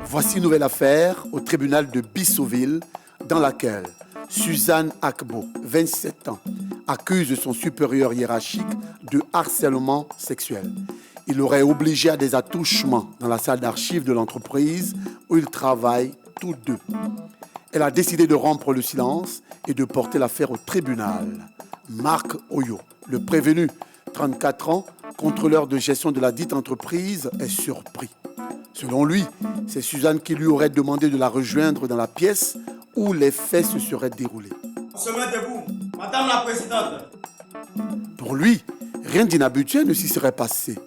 Voici une nouvelle affaire au tribunal de Bissoville dans laquelle Suzanne Akbo, 27 ans, accuse son supérieur hiérarchique de harcèlement sexuel. Il l'aurait obligé à des attouchements dans la salle d'archives de l'entreprise où ils travaillent tous deux. Elle a décidé de rompre le silence et de porter l'affaire au tribunal. Marc Oyo, le prévenu, 34 ans, contrôleur de gestion de la dite entreprise, est surpris. Selon lui, c'est Suzanne qui lui aurait demandé de la rejoindre dans la pièce où les faits se seraient déroulés. On se met debout, Madame la Présidente. Pour lui, rien d'inhabituel ne s'y serait passé.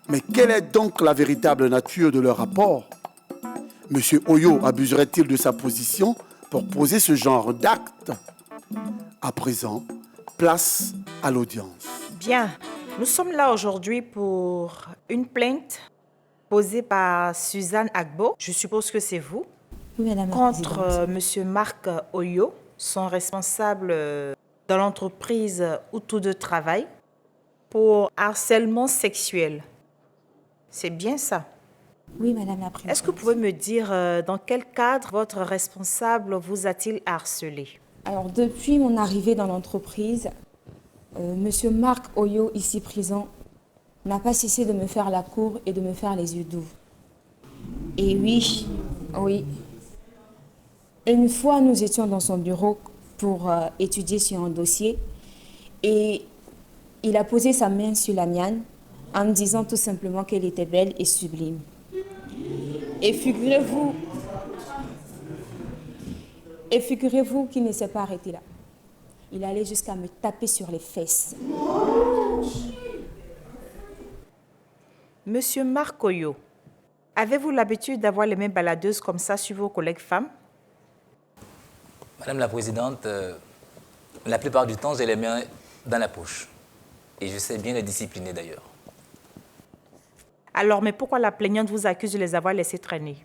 Mais quelle est donc la véritable nature de leur rapport? Monsieur Oyo abuserait-il de sa position pour poser ce genre d'acte? À présent, place à l'audience. Bien, nous sommes là aujourd'hui pour une plainte posée par Suzanne Akbo, je suppose que c'est vous, Oui, Madame la contre Présidente. Monsieur Marc Oyo, son responsable dans l'entreprise où tous deux travaillent, pour harcèlement sexuel. C'est bien ça. Oui, Madame la Présidente. Est-ce que vous pouvez me dire dans quel cadre votre responsable vous a-t-il harcelé? Alors, depuis mon arrivée dans l'entreprise, Monsieur Marc Oyo, ici présent, n'a pas cessé de me faire la cour et de me faire les yeux doux. Et oui. Une fois, nous étions dans son bureau pour étudier sur un dossier et il a posé sa main sur la mienne en me disant tout simplement qu'elle était belle et sublime. Et figurez-vous qu'il ne s'est pas arrêté là. Il allait jusqu'à me taper sur les fesses. Monsieur Marc Oyo, avez-vous l'habitude d'avoir les mains baladeuses comme ça sur vos collègues femmes? Madame la Présidente, la plupart du temps, j'ai les mains dans la poche. Et je sais bien les discipliner d'ailleurs. Alors, mais pourquoi la plaignante vous accuse de les avoir laissés traîner?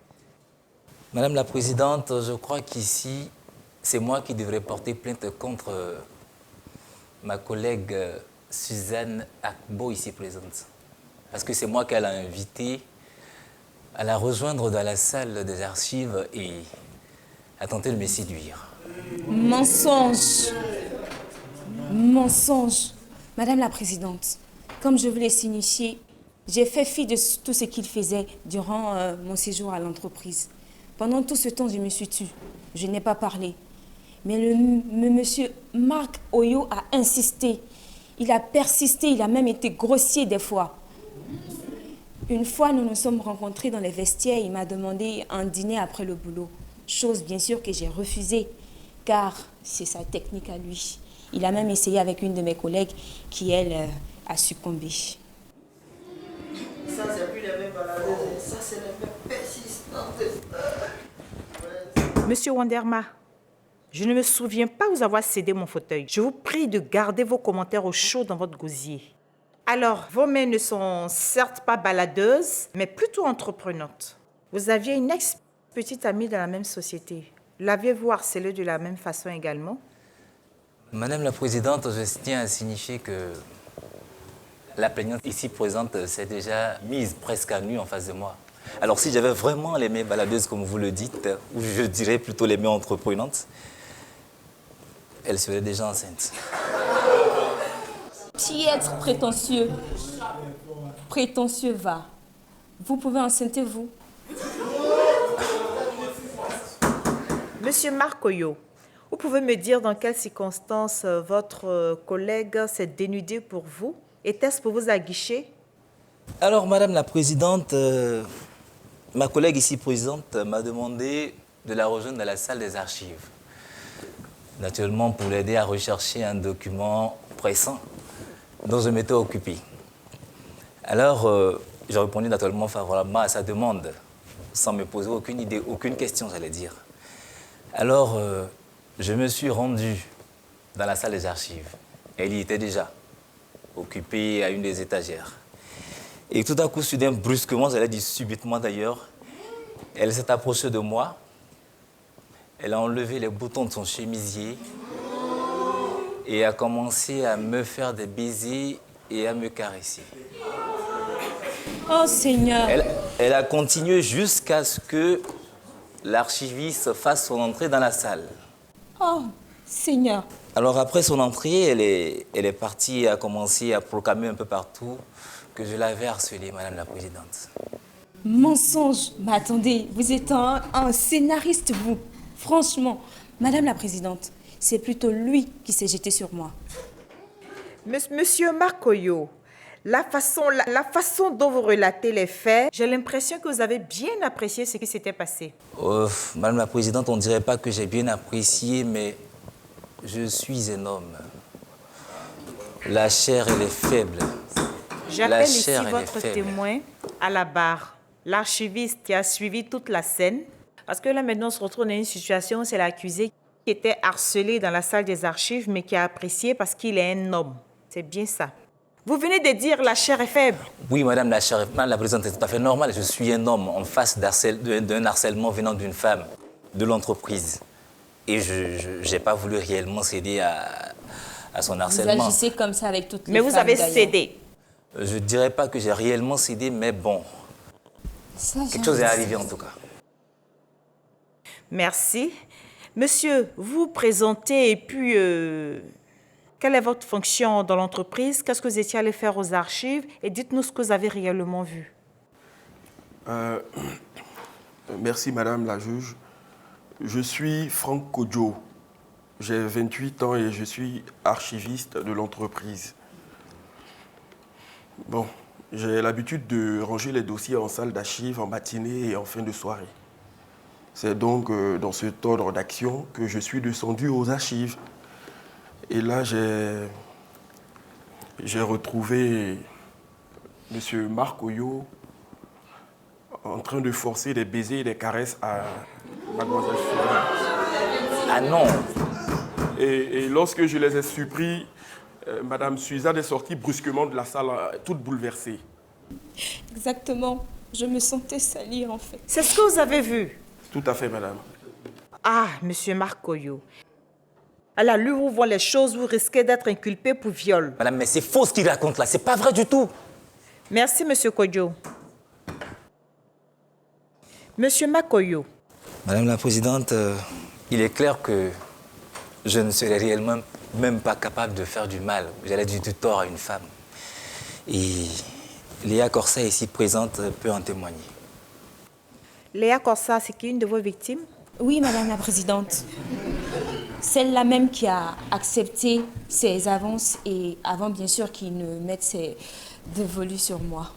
Madame la Présidente, je crois qu'ici, c'est moi qui devrais porter plainte contre ma collègue Suzanne Akbo, ici présente. Parce que c'est moi qu'elle a invitée à la rejoindre dans la salle des archives et à tenter de me séduire. Mensonge. Mensonge. Madame la Présidente, comme je vous l'ai signifié, j'ai fait fi de tout ce qu'il faisait durant mon séjour à l'entreprise. Pendant tout ce temps, je me suis tue. Je n'ai pas parlé. Mais le monsieur Marc Oyo a insisté. Il a persisté, il a même été grossier des fois. Une fois, nous nous sommes rencontrés dans les vestiaires. Il m'a demandé un dîner après le boulot. Chose bien sûr que j'ai refusée, car c'est sa technique à lui. Il a même essayé avec une de mes collègues qui, elle, a succombé. Ça, c'est plus les mêmes baladeuses. Ça, c'est les mêmes persistantes. Monsieur Wanderma, je ne me souviens pas vous avoir cédé mon fauteuil. Je vous prie de garder vos commentaires au chaud dans votre gosier. Alors, vos mains ne sont certes pas baladeuses, mais plutôt entreprenantes. Vous aviez une ex-petite amie dans la même société. L'aviez-vous harcelée de la même façon également? Madame la Présidente, je tiens à signifier que la plaignante ici présente s'est déjà mise presque à nu en face de moi. Alors si j'avais vraiment les mains baladeuses comme vous le dites, ou je dirais plutôt les mains entreprenantes, elle serait déjà enceinte. Piètre prétentieux. Prétentieux va. Vous pouvez enceinter, vous. Monsieur Marc Oyo, vous pouvez me dire dans quelles circonstances votre collègue s'est dénudé pour vous? Était-ce pour vous aguicher? Alors, Madame la Présidente, ma collègue ici présente m'a demandé de la rejoindre dans la salle des archives. Naturellement, pour l'aider à rechercher un document pressant dont je m'étais occupé. Alors, j'ai répondu naturellement favorablement à sa demande, sans me poser aucune idée, aucune question, j'allais dire. Alors, je me suis rendu dans la salle des archives. Elle y était déjà, occupée à une des étagères. Et tout à coup, soudain, brusquement, j'allais dire subitement d'ailleurs, elle s'est approchée de moi. Elle a enlevé les boutons de son chemisier et a commencé à me faire des baisers et à me caresser. Oh Seigneur. Elle a continué jusqu'à ce que l'archiviste fasse son entrée dans la salle. Oh Seigneur. Alors après son entrée, elle est partie et a commencé à proclamer un peu partout que je l'avais harcelée, Madame la Présidente. Mensonge. Mais attendez, vous êtes un scénariste, vous. Franchement, Madame la Présidente, c'est plutôt lui qui s'est jeté sur moi. Monsieur Makoyo, la façon dont vous relatez les faits, j'ai l'impression que vous avez bien apprécié ce qui s'était passé. Madame la Présidente, on ne dirait pas que j'ai bien apprécié, mais je suis un homme. La chair, elle est faible. J'appelle ici votre témoin à la barre, l'archiviste qui a suivi toute la scène. Parce que là, maintenant, on se retrouve dans une situation où c'est l'accusé qui était harcelé dans la salle des archives, mais qui a apprécié parce qu'il est un homme. C'est bien ça. Vous venez de dire la chair est faible. Oui, Madame la Présidente, c'est tout à fait normal. Je suis un homme en face d'un harcèlement venant d'une femme de l'entreprise. Et je n'ai pas voulu réellement céder à son harcèlement. Vous agissez comme ça avec toutes les mais femmes. vous avez d'ailleurs. cédé. Je ne dirais pas que j'ai réellement cédé, mais bon, quelque chose est arrivé en tout cas. Merci. Monsieur, vous vous présentez et puis, quelle est votre fonction dans l'entreprise? Qu'est-ce que vous étiez allé faire aux archives? Et dites-nous ce que vous avez réellement vu. Merci, Madame la juge. Je suis Franck Kodjo. J'ai 28 ans et je suis archiviste de l'entreprise. Bon, j'ai l'habitude de ranger les dossiers en salle d'archives en matinée et en fin de soirée. C'est donc dans cet ordre d'action que je suis descendu aux archives. Et là, j'ai retrouvé M. Marc Oyo en train de forcer des baisers et des caresses à Mademoiselle Suzanne. Ah non! Et lorsque je les ai surpris, Madame Suzanne est sortie brusquement de la salle, toute bouleversée. Exactement. Je me sentais salir, en fait. C'est ce que vous avez vu? Tout à fait, Madame. Ah, Monsieur Marcoyo. À la lueur où voient les choses, vous risquez d'être inculpé pour viol. Madame, mais c'est faux ce qu'il raconte là, c'est pas vrai du tout. Merci, Monsieur Kodjo. Monsieur Makoyo. Madame la Présidente, il est clair que je ne serais réellement même pas capable de faire du mal, j'allais dire du tort à une femme. Et Léa Corsa, ici présente, peut en témoigner. Léa Corsa, c'est qui, une de vos victimes? Oui, Madame la Présidente. Celle-là même qui a accepté ses avances et avant, bien sûr, qu'il ne mette ses dévolus sur moi.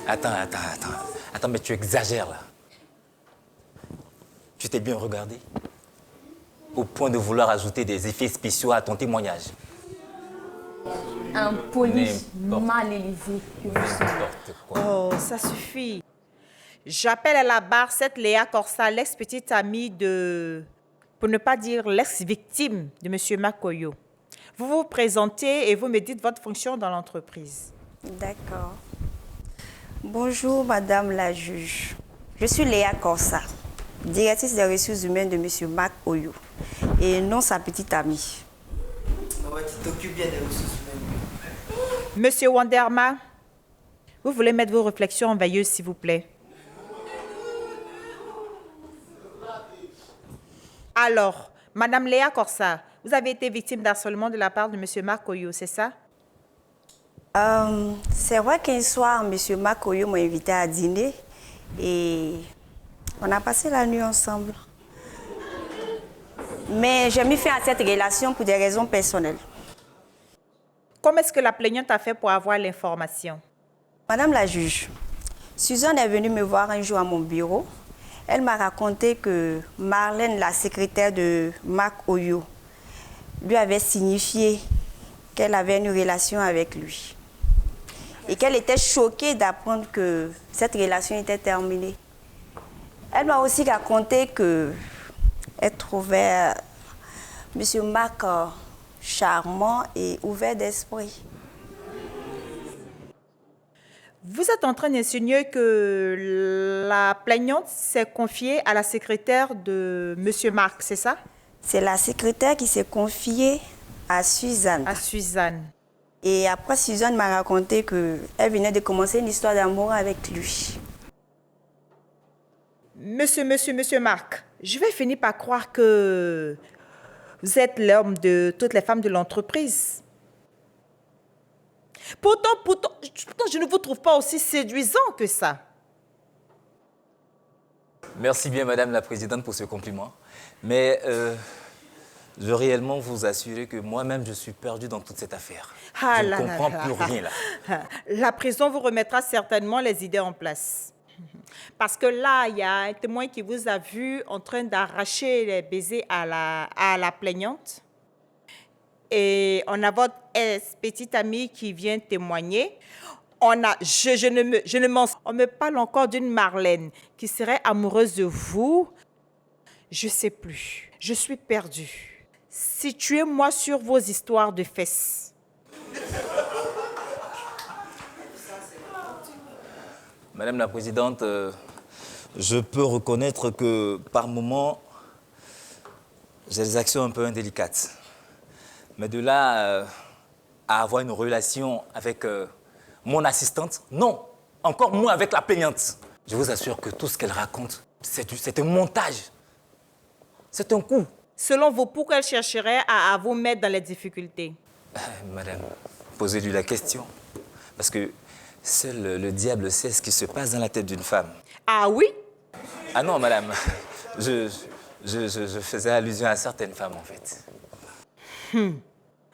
Attends, mais tu exagères là. Tu t'es bien regardé au point de vouloir ajouter des effets spéciaux à ton témoignage. Impoli, N'importe. mal élevé. N'importe quoi. Oh, ça suffit. J'appelle à la barre cette Léa Corsa, l'ex-petite amie de... pour ne pas dire l'ex-victime de M. Makoyo. Vous vous présentez et vous me dites votre fonction dans l'entreprise. D'accord. Bonjour, Madame la juge. Je suis Léa Corsa, directrice des ressources humaines de M. Marc Oyo, et non sa petite amie. Tu t'occupes bien des ressources humaines. Monsieur Wanderma, vous voulez mettre vos réflexions en veilleuse, s'il vous plaît. Alors, Madame Léa Corsa, vous avez été victime d'harcèlement de la part de M. Marc Oyo, c'est ça? C'est vrai qu'un soir, M. Marc Oyo m'a invité à dîner et on a passé la nuit ensemble. Mais j'ai mis fin à cette relation pour des raisons personnelles. Comment est-ce que la plaignante a fait pour avoir l'information? Madame la juge, Suzanne est venue me voir un jour à mon bureau. Elle m'a raconté que Marlène, la secrétaire de Marc Oyo, lui avait signifié qu'elle avait une relation avec lui. Et qu'elle était choquée d'apprendre que cette relation était terminée. Elle m'a aussi raconté qu'elle trouvait Monsieur Marc, charmant et ouvert d'esprit. Vous êtes en train d'insinuer que la plaignante s'est confiée à la secrétaire de Monsieur Marc, c'est ça? C'est la secrétaire qui s'est confiée à Suzanne. À Suzanne. Et après, Suzanne m'a raconté qu'elle venait de commencer une histoire d'amour avec lui. Monsieur Marc, je vais finir par croire que vous êtes l'homme de toutes les femmes de l'entreprise. Pourtant, je ne vous trouve pas aussi séduisant que ça. Merci bien, Madame la Présidente, pour ce compliment. Mais je veux réellement vous assurer que moi-même, je suis perdu dans toute cette affaire. Je ne comprends plus rien là. La prison vous remettra certainement les idées en place. Parce que là, il y a un témoin qui vous a vu en train d'arracher les baisers à la plaignante. Et on a votre petite amie qui vient témoigner. On me parle encore d'une Marlène qui serait amoureuse de vous. Je ne sais plus. Je suis perdue. Situez-moi sur vos histoires de fesses. Madame la Présidente, je peux reconnaître que par moments, j'ai des actions un peu indélicates. Mais de là à avoir une relation avec mon assistante, non. Encore moins avec la plaignante. Je vous assure que tout ce qu'elle raconte, c'est un montage. C'est un coup. Selon vous, pourquoi elle chercherait à vous mettre dans les difficultés? Madame, posez-lui la question. Parce que seul le diable sait ce qui se passe dans la tête d'une femme. Ah oui? Ah non, madame. Je faisais allusion à certaines femmes, en fait.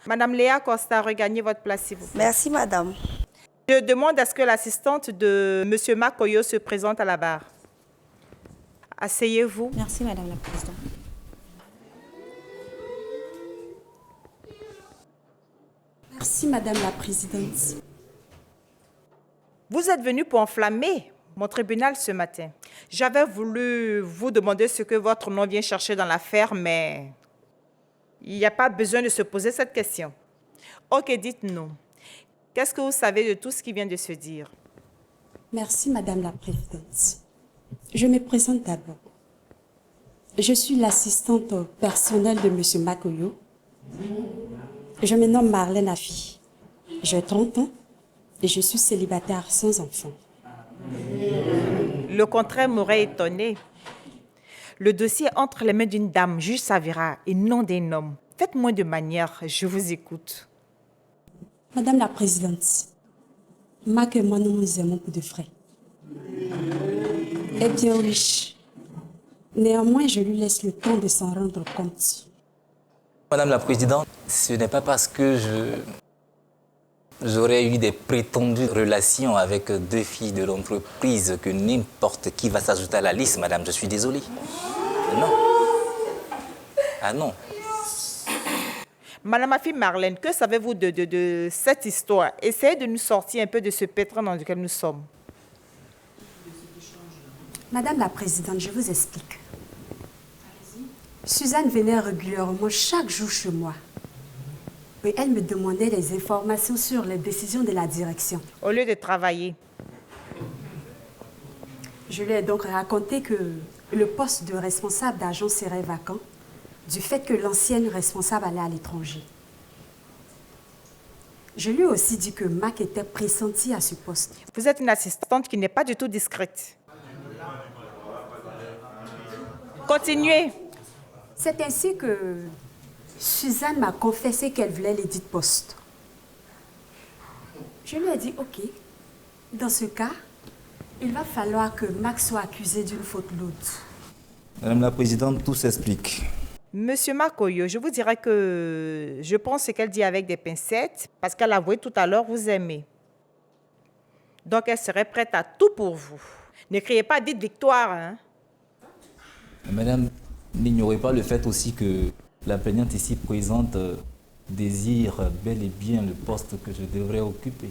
Madame Léa Costa, regagnez votre place, s'il vous plaît. Merci, madame. Je demande à ce que l'assistante de M. Makoyo se présente à la barre. Asseyez-vous. Merci, Madame la Présidente. Merci, Madame la Présidente. Vous êtes venu pour enflammer mon tribunal ce matin. J'avais voulu vous demander ce que votre nom vient chercher dans l'affaire, mais il n'y a pas besoin de se poser cette question. Ok, dites-nous. Qu'est-ce que vous savez de tout ce qui vient de se dire? Merci, Madame la Présidente. Je me présente d'abord. Je suis l'assistante personnelle de Monsieur Makoyo. Je me nomme Marlène Afi. J'ai 30 ans et je suis célibataire sans enfant. Le contraire m'aurait étonné. Le dossier est entre les mains d'une dame, juge Savira, et non d'un homme. Faites moins de manières, je vous écoute. Madame la Présidente, Mac et moi, nous nous aimons pour de vrai. Elle est bien riche. Néanmoins, je lui laisse le temps de s'en rendre compte. Madame la Présidente, ce n'est pas parce que j'aurais eu des prétendues relations avec deux filles de l'entreprise que n'importe qui va s'ajouter à la liste, madame. Je suis désolé. Non. Ah non. Madame ma fille Marlène, que savez-vous de cette histoire? Essayez de nous sortir un peu de ce pétrin dans lequel nous sommes. Madame la Présidente, je vous explique. Suzanne venait régulièrement chaque jour chez moi. Et elle me demandait des informations sur les décisions de la direction. Au lieu de travailler. Je lui ai donc raconté que le poste de responsable d'agence serait vacant du fait que l'ancienne responsable allait à l'étranger. Je lui ai aussi dit que Mac était pressenti à ce poste. Vous êtes une assistante qui n'est pas du tout discrète. Continuez. C'est ainsi que Suzanne m'a confessé qu'elle voulait l'édit poste. Je lui ai dit, OK, dans ce cas, il va falloir que Max soit accusé d'une faute lourde. Madame la Présidente, tout s'explique. Monsieur Makoyo, je vous dirais que je pense ce qu'elle dit avec des pincettes parce qu'elle a avoué tout à l'heure vous aimer. Donc elle serait prête à tout pour vous. Ne criez pas, dites victoire, hein? Madame, n'ignorez pas le fait aussi que la plaignante ici présente désire bel et bien le poste que je devrais occuper.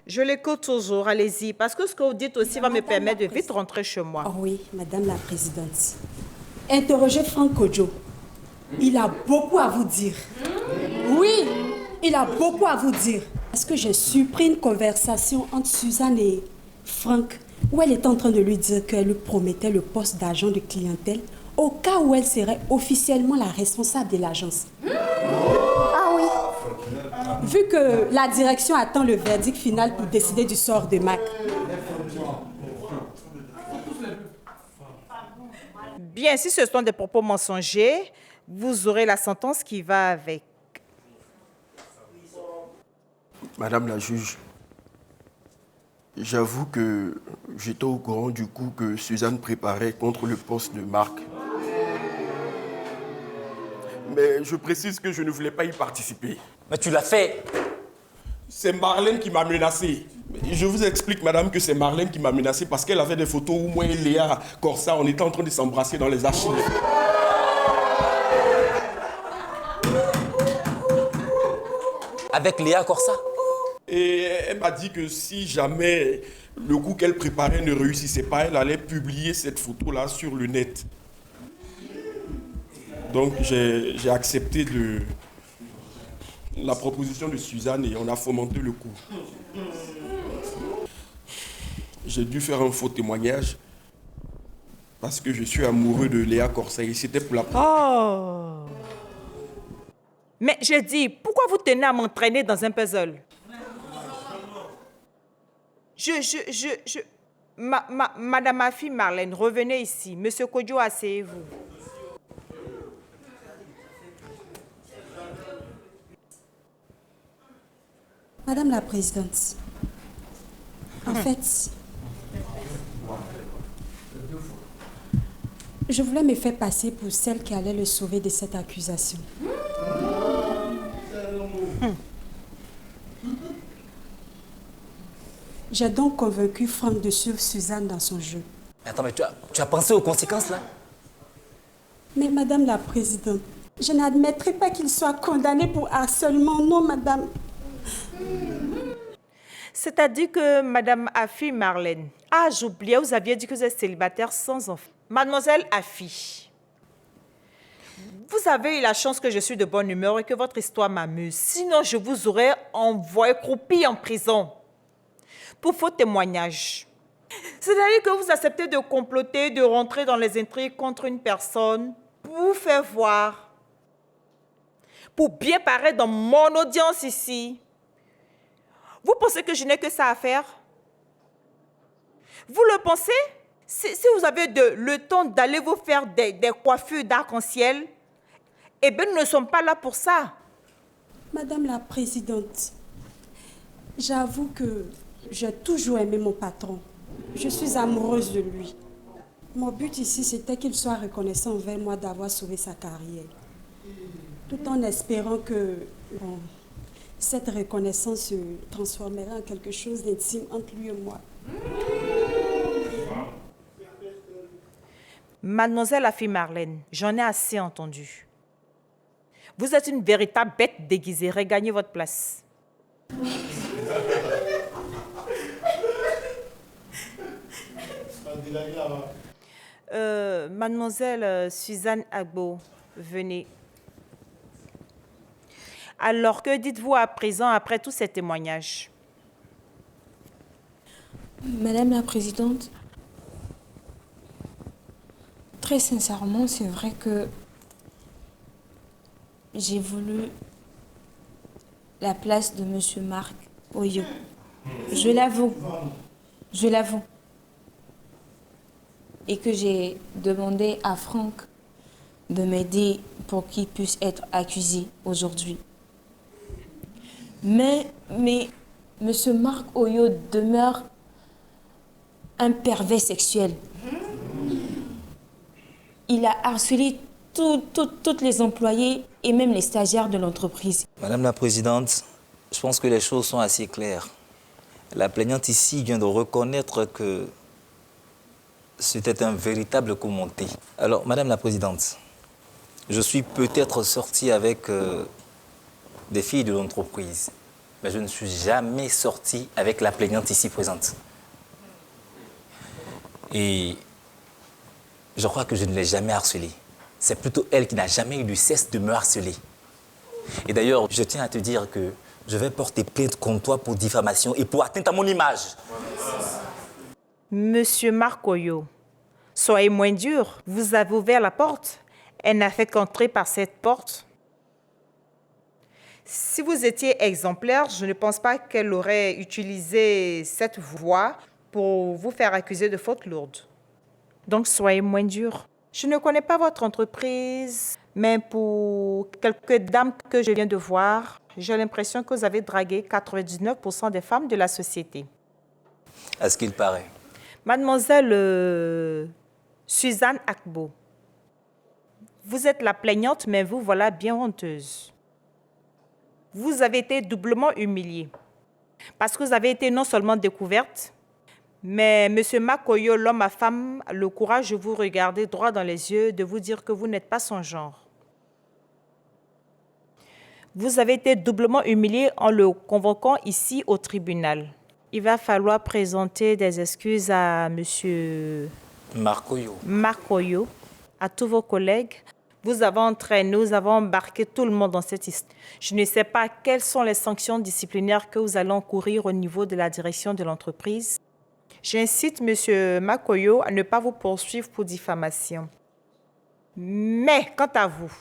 Je l'écoute toujours, allez-y, parce que ce que vous dites aussi va me permettre de vite rentrer chez moi. Oh oui, Madame la Présidente. Interrogez Franck Kodjo. Il a beaucoup à vous dire. Oui, il a beaucoup à vous dire. Est-ce que j'ai surpris une conversation entre Suzanne et Franck où elle était en train de lui dire qu'elle lui promettait le poste d'agent de clientèle au cas où elle serait officiellement la responsable de l'agence. Ah oui. Vu que la direction attend le verdict final pour décider du sort de Mac. Bien, si ce sont des propos mensongers, vous aurez la sentence qui va avec. Madame la juge, j'avoue que j'étais au courant du coup que Suzanne préparait contre le poste de Marc. Mais je précise que je ne voulais pas y participer. Mais tu l'as fait. C'est Marlène qui m'a menacé. Je vous explique, madame, que c'est Marlène qui m'a menacé parce qu'elle avait des photos où moi et Léa Corsa, on était en train de s'embrasser dans les archives. Avec Léa Corsa. Et elle m'a dit que si jamais le coup qu'elle préparait ne réussissait pas, elle allait publier cette photo-là sur le net. Donc j'ai accepté la proposition de Suzanne et on a fomenté le coup. J'ai dû faire un faux témoignage parce que je suis amoureux de Léa Corsa et c'était pour la... Oh! Mais je dis, pourquoi vous tenez à m'entraîner dans un puzzle? Madame ma fille Marlène, revenez ici. Monsieur Kodjo, asseyez-vous. Madame la Présidente, en fait, je voulais me faire passer pour celle qui allait le sauver de cette accusation. J'ai donc convaincu Franck de suivre Suzanne dans son jeu. Attends, mais tu as pensé aux conséquences là? Mais Madame la Présidente, je n'admettrai pas qu'il soit condamné pour harcèlement. Non, Madame. C'est-à-dire que Madame Afi Marlène, ah j'oubliais, vous aviez dit que vous êtes célibataire sans enfant. Mademoiselle Afi, vous avez eu la chance que je suis de bonne humeur et que votre histoire m'amuse. Sinon, je vous aurais envoyé croupi en prison pour faux témoignage. C'est-à-dire que vous acceptez de comploter, de rentrer dans les intrigues contre une personne pour vous faire voir, pour bien paraître dans mon audience ici. Vous pensez que je n'ai que ça à faire? Vous le pensez? Si vous avez le temps d'aller vous faire des coiffures d'arc-en-ciel, eh bien, nous ne sommes pas là pour ça. Madame la Présidente, j'avoue que j'ai toujours aimé mon patron. Je suis amoureuse de lui. Mon but ici, c'était qu'il soit reconnaissant envers moi d'avoir sauvé sa carrière. Tout en espérant que cette reconnaissance se transformera en quelque chose d'intime entre lui et moi. Mademoiselle Afi Marlène, j'en ai assez entendu. Vous êtes une véritable bête déguisée. Regagnez votre place. Mademoiselle Suzanne Agbo, venez. Alors, que dites-vous à présent après tous ces témoignages? Madame la Présidente, très sincèrement, c'est vrai que j'ai voulu la place de Monsieur Marc Oyo. Je l'avoue. Je l'avoue. Et que j'ai demandé à Franck de m'aider pour qu'il puisse être accusé aujourd'hui. Mais Monsieur Marc Oyo demeure un pervers sexuel. Il a harcelé toutes les employés et même les stagiaires de l'entreprise. Madame la Présidente, je pense que les choses sont assez claires. La plaignante ici vient de reconnaître que c'était un véritable coup monté. Alors, Madame la Présidente, je suis peut-être sorti avec des filles de l'entreprise, mais je ne suis jamais sorti avec la plaignante ici présente. Et je crois que je ne l'ai jamais harcelée. C'est plutôt elle qui n'a jamais eu de cesse de me harceler. Et d'ailleurs, je tiens à te dire que je vais porter plainte contre toi pour diffamation et pour atteinte à mon image. Monsieur Marc Oyo, soyez moins dur. Vous avez ouvert la porte. Elle n'a fait qu'entrer par cette porte. Si vous étiez exemplaire, je ne pense pas qu'elle aurait utilisé cette voie pour vous faire accuser de faute lourde. Donc, soyez moins dur. Je ne connais pas votre entreprise, mais pour quelques dames que je viens de voir, j'ai l'impression que vous avez dragué 99% des femmes de la société. À ce qu'il paraît. Mademoiselle Suzanne Akbo, vous êtes la plaignante, mais vous voilà bien honteuse. Vous avez été doublement humiliée parce que vous avez été non seulement découverte, mais M. Makoyo, l'homme à femme, a le courage de vous regarder droit dans les yeux, de vous dire que vous n'êtes pas son genre. Vous avez été doublement humilié en le convoquant ici au tribunal. Il va falloir présenter des excuses à M. Makoyo, à tous vos collègues. Vous avez entraîné, nous avons embarqué tout le monde dans cette histoire. Je ne sais pas quelles sont les sanctions disciplinaires que vous allez encourir au niveau de la direction de l'entreprise. J'incite M. Makoyo à ne pas vous poursuivre pour diffamation. Mais quant à vous,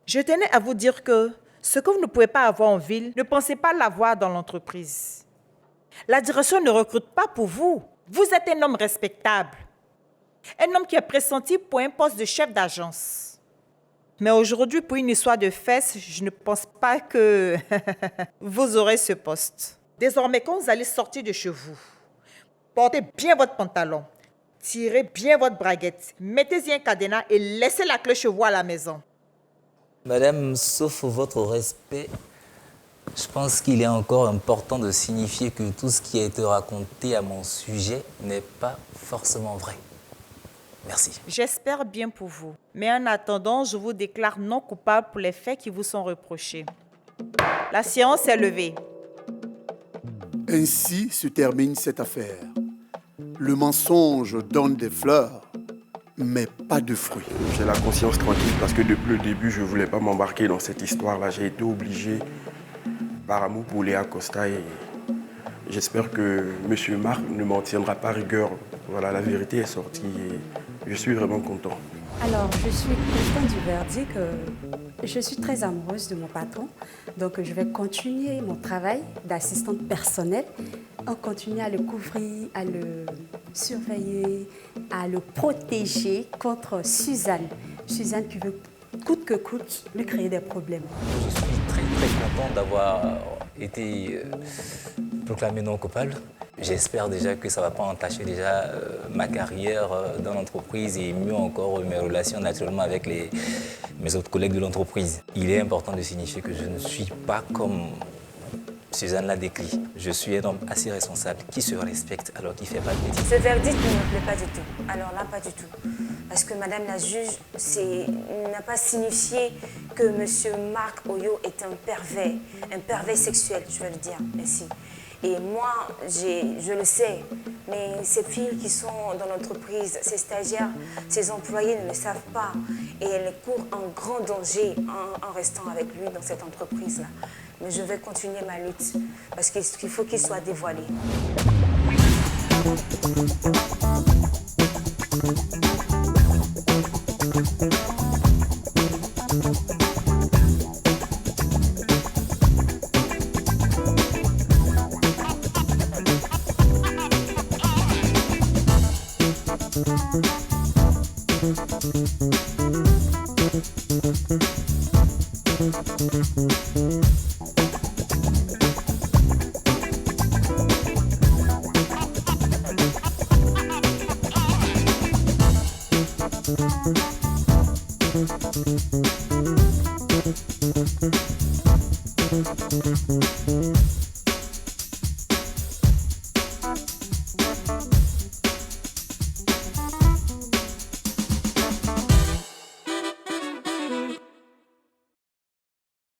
je tenais à vous dire que ce que vous ne pouvez pas avoir en ville, ne pensez pas l'avoir dans l'entreprise. La direction ne recrute pas pour vous. Vous êtes un homme respectable. Un homme qui est pressenti pour un poste de chef d'agence. Mais aujourd'hui, pour une histoire de fesses, je ne pense pas que vous aurez ce poste. Désormais, quand vous allez sortir de chez vous, portez bien votre pantalon, tirez bien votre braguette, mettez-y un cadenas et laissez la clé chez vous à la maison. Madame, sauf votre respect, je pense qu'il est encore important de signifier que tout ce qui a été raconté à mon sujet n'est pas forcément vrai. Merci. J'espère bien pour vous. Mais en attendant, je vous déclare non coupable pour les faits qui vous sont reprochés. La séance est levée. Ainsi se termine cette affaire. Le mensonge donne des fleurs, mais pas de fruits. J'ai la conscience tranquille parce que depuis le début, je ne voulais pas m'embarquer dans cette histoire-là. J'ai été obligé par amour pour Léa Costa et j'espère que M. Marc ne m'en tiendra pas rigueur. Voilà, la vérité est sortie et je suis vraiment content. Alors, je suis contente du verdict. Je suis très amoureuse de mon patron. Donc, je vais continuer mon travail d'assistante personnelle. On continue à le couvrir, à le surveiller, à le protéger contre Suzanne. Suzanne qui veut, coûte que coûte, lui créer des problèmes. Je suis très content d'avoir été proclamé non coupable. J'espère déjà que ça ne va pas entacher déjà ma carrière dans l'entreprise et mieux encore mes relations naturellement avec mes autres collègues de l'entreprise. Il est important de signifier que je ne suis pas comme Suzanne l'a décrit. Je suis un homme assez responsable qui se respecte alors qu'il ne fait pas de bêtises. Ce verdict ne me plaît pas du tout. Alors là, pas du tout. Parce que Madame la juge n'a pas signifié que M. Marc Oyo est un pervers sexuel, je vais le dire ainsi. Et moi, je le sais, mais ces filles qui sont dans l'entreprise, ces stagiaires, ces employés ne le savent pas. Et elles courent un grand danger en restant avec lui dans cette entreprise-là. Mais je vais continuer ma lutte, parce qu'il faut qu'il soit dévoilé. Thank you.